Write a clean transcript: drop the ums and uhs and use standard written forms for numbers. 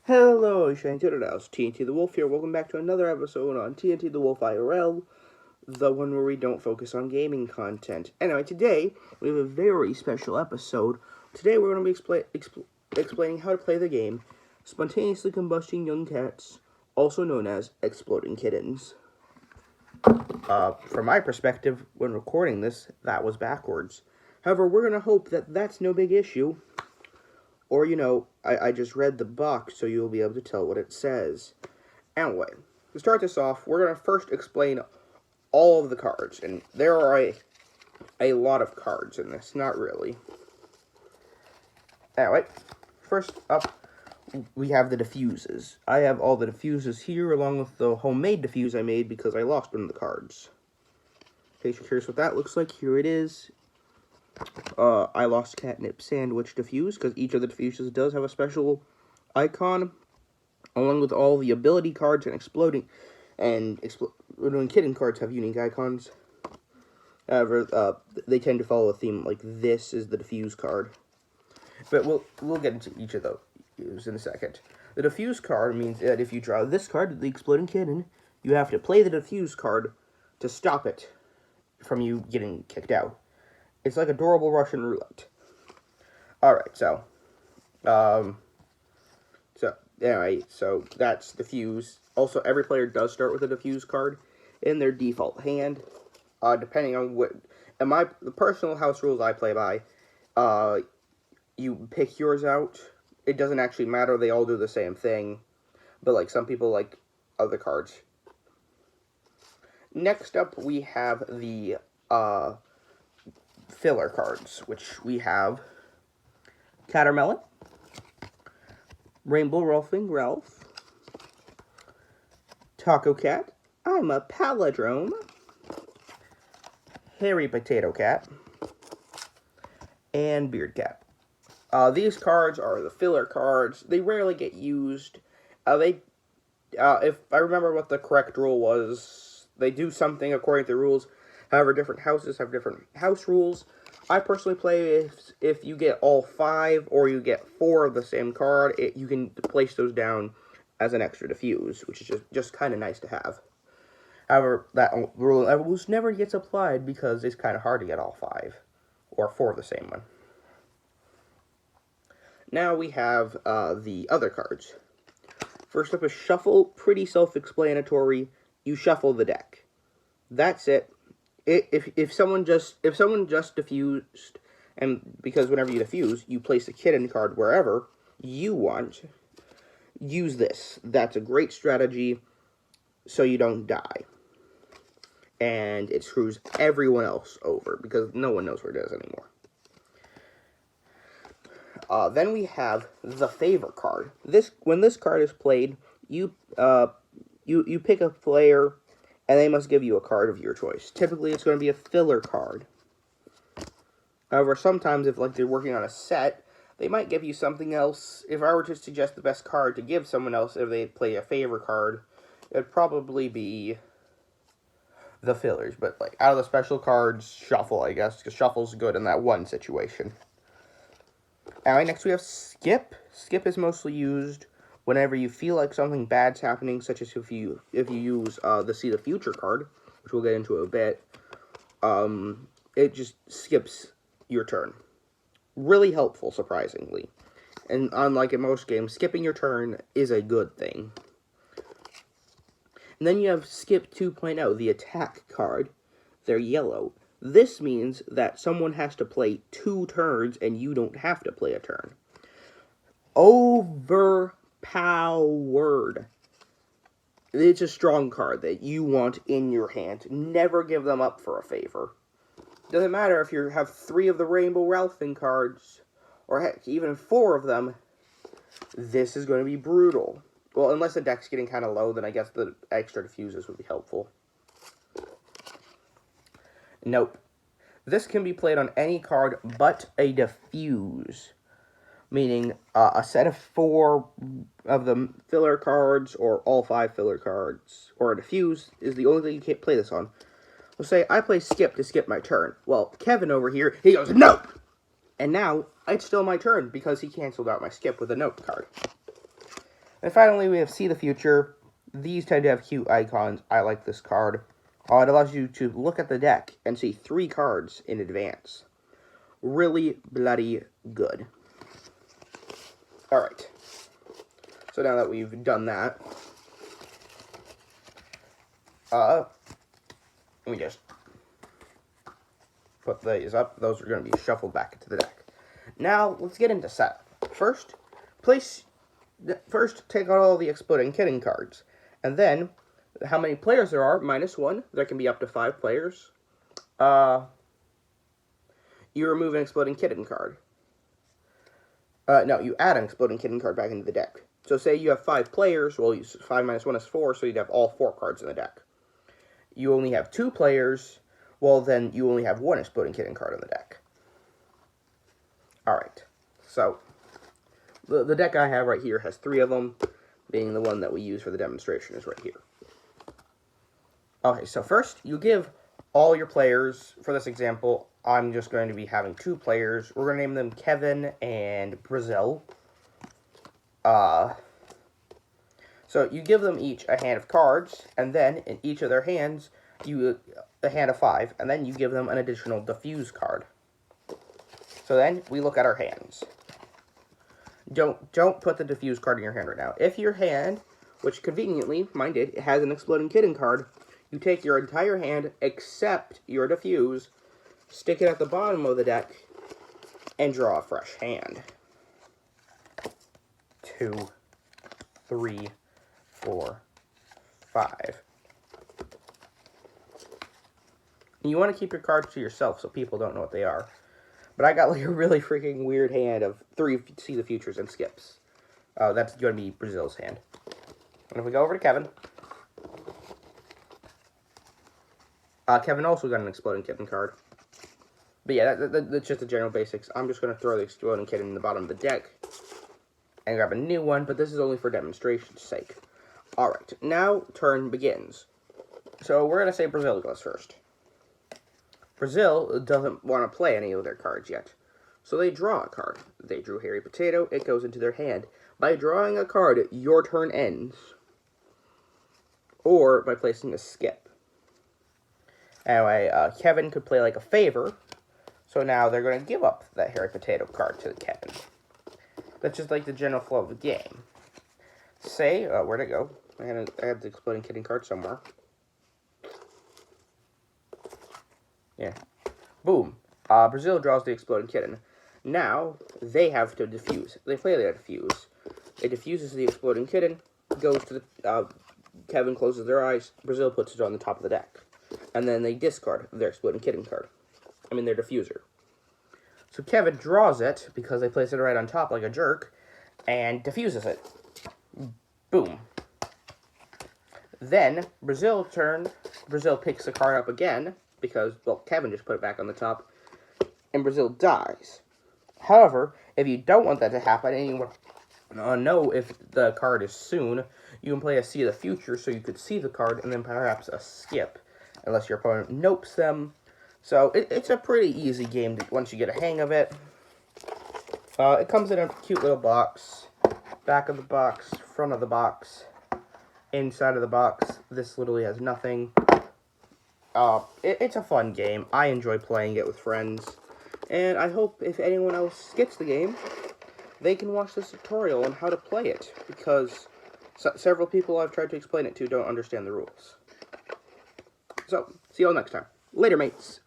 Hello, TNT the Wolf here. Welcome back to another episode on TNT the Wolf IRL, the one where we don't focus on gaming content. Anyway, today we have a very special episode. Today we're going to be explaining how to play the game Spontaneously Combusting Young Cats, also known as Exploding Kittens. From my perspective, when recording this, that was backwards. However, we're going to hope that that's no big issue. Or, I just read the box, so you'll be able to tell what it says. Anyway, to start this off, we're going to first explain all of the cards. And there are a lot of cards in this, not really. Anyway, first up, we have the Diffusers. I have all the Diffusers here, along with the homemade Diffuse I made because I lost one of the cards. In case you're curious what that looks like, here it is. I lost Catnip Sandwich Diffuse, because each of the Diffusers does have a special icon, along with all the ability cards and Exploding Kitten cards have unique icons. However, they tend to follow a theme like this is the Diffuse card. But we'll get into each of those in a second. The Diffuse card means that if you draw this card, the Exploding Kitten, you have to play the Diffuse card to stop it from you getting kicked out. It's like adorable Russian roulette. Alright, so that's Diffuse. Also, every player does start with a Diffuse card in their default hand. Depending on the personal house rules I play by, you pick yours out. It doesn't actually matter, they all do the same thing. But, some people like other cards. Next up, we have the, filler cards, which we have Catermelon, Rainbow Rolfing Ralph, Taco Cat, I'm a Palindrome, Hairy Potato Cat, and Beard Cat. These cards are the filler cards. They rarely get used. If I remember what the correct rule was, they do something according to the rules. However, different houses have different house rules. I personally play if you get all 5 or you get 4 of the same card, you can place those down as an extra Diffuse, which is just kind of nice to have. However, that rule almost never gets applied because it's kind of hard to get all 5 or 4 of the same one. Now we have the other cards. First up is Shuffle, pretty self-explanatory. You shuffle the deck. That's it. If someone just diffused, and because whenever you diffuse, you place a kitten card wherever you want, use this. That's a great strategy so you don't die. And it screws everyone else over because no one knows where it is anymore. Then we have the Favor card. When this card is played, you pick a player, and they must give you a card of your choice. Typically, it's going to be a filler card. However, sometimes if they're working on a set, they might give you something else. If I were to suggest the best card to give someone else if they play a Favor card, it'd probably be the fillers. But out of the special cards, Shuffle, I guess, because Shuffle's good in that one situation. Alright, next we have Skip. Skip is mostly used whenever you feel like something bad's happening, such as if you use the See the Future card, which we'll get into in a bit, it just skips your turn. Really helpful, surprisingly. And unlike in most games, skipping your turn is a good thing. And then you have Skip 2.0, the Attack card. They're yellow. This means that someone has to play 2 turns, and you don't have to play a turn. Overpowered. It's a strong card that you want in your hand. Never give them up for a favor. Doesn't matter if you have 3 of the Rainbow Ralphing cards, or heck, even 4 of them. This is going to be brutal. Well, unless the deck's getting kind of low, then I guess the extra Diffusers would be helpful. Nope. This can be played on any card but a Diffuse. Meaning a set of 4 of the filler cards, or all 5 filler cards, or a Diffuse is the only thing you can't play this on. Let's say I play Skip to skip my turn. Well, Kevin over here, he goes, nope! And now, it's still my turn, because he canceled out my Skip with a nope card. And finally, we have See the Future. These tend to have cute icons. I like this card. It allows you to look at the deck and see 3 cards in advance. Really bloody good. Alright. So now that we've done that, let me just put these up. Those are going to be shuffled back into the deck. Now, let's get into setup. First, take out all the Exploding Kitten cards. And then, how many players there are, -1. There can be up to 5 players. You remove an Exploding Kitten card. No, you add an Exploding Kitten card back into the deck. So say you have 5 players, well, 5 minus 1 is 4, so you'd have all 4 cards in the deck. You only have 2 players, well, then you only have 1 Exploding Kitten card in the deck. Alright, so the deck I have right here has 3 of them, being the one that we use for the demonstration is right here. Okay, so first, you give all your players, for this example, I'm just going to be having 2 players. We're going to name them Kevin and Brazil. So you give them each a hand of cards, and then in each of their hands, a hand of 5, and then you give them an additional Diffuse card. So then we look at our hands. Don't put the Diffuse card in your hand right now. If your hand, which conveniently, mine did, has an Exploding Kitten card, you take your entire hand except your Diffuse, stick it at the bottom of the deck, and draw a fresh hand. 2, 3, 4, 5. And you want to keep your cards to yourself so people don't know what they are. But I got like a really freaking weird hand of 3 See the Futures and skips. That's going to be Brazil's hand. And if we go over to Kevin. Kevin also got an Exploding Kitten card. But yeah, that's just the general basics. I'm just going to throw the Exploding Kitten in the bottom of the deck and grab a new one, but this is only for demonstration's sake. Alright, now turn begins. So we're going to say Brazil goes first. Brazil doesn't want to play any of their cards yet, so they draw a card. They drew Hairy Potato, it goes into their hand. By drawing a card, your turn ends, or by placing a skip. Anyway, Kevin could play like a favor, so now they're going to give up that Hairy Potato card to Kevin. That's just like the general flow of the game. Say, where'd it go? I had the Exploding Kitten card somewhere. Yeah. Boom. Brazil draws the Exploding Kitten. Now, they have to diffuse. They play their diffuse. It diffuses the Exploding Kitten, goes to the... Kevin closes their eyes, Brazil puts it on the top of the deck. And then they discard their Exploding Kitten card. I mean, their diffuser. So Kevin draws it, because they place it right on top like a jerk, and diffuses it. Boom. Then, Brazil picks the card up again, because, well, Kevin just put it back on the top, and Brazil dies. However, if you don't want that to happen, and you want to know if the card is soon, you can play a See the Future, so you could see the card, and then perhaps a skip, unless your opponent nopes them. So, it's a pretty easy game once you get a hang of it. It comes in a cute little box. Back of the box, front of the box, inside of the box. This literally has nothing. It's a fun game. I enjoy playing it with friends. And I hope if anyone else gets the game, they can watch this tutorial on how to play it. Because several people I've tried to explain it to don't understand the rules. So, see you all next time. Later, mates.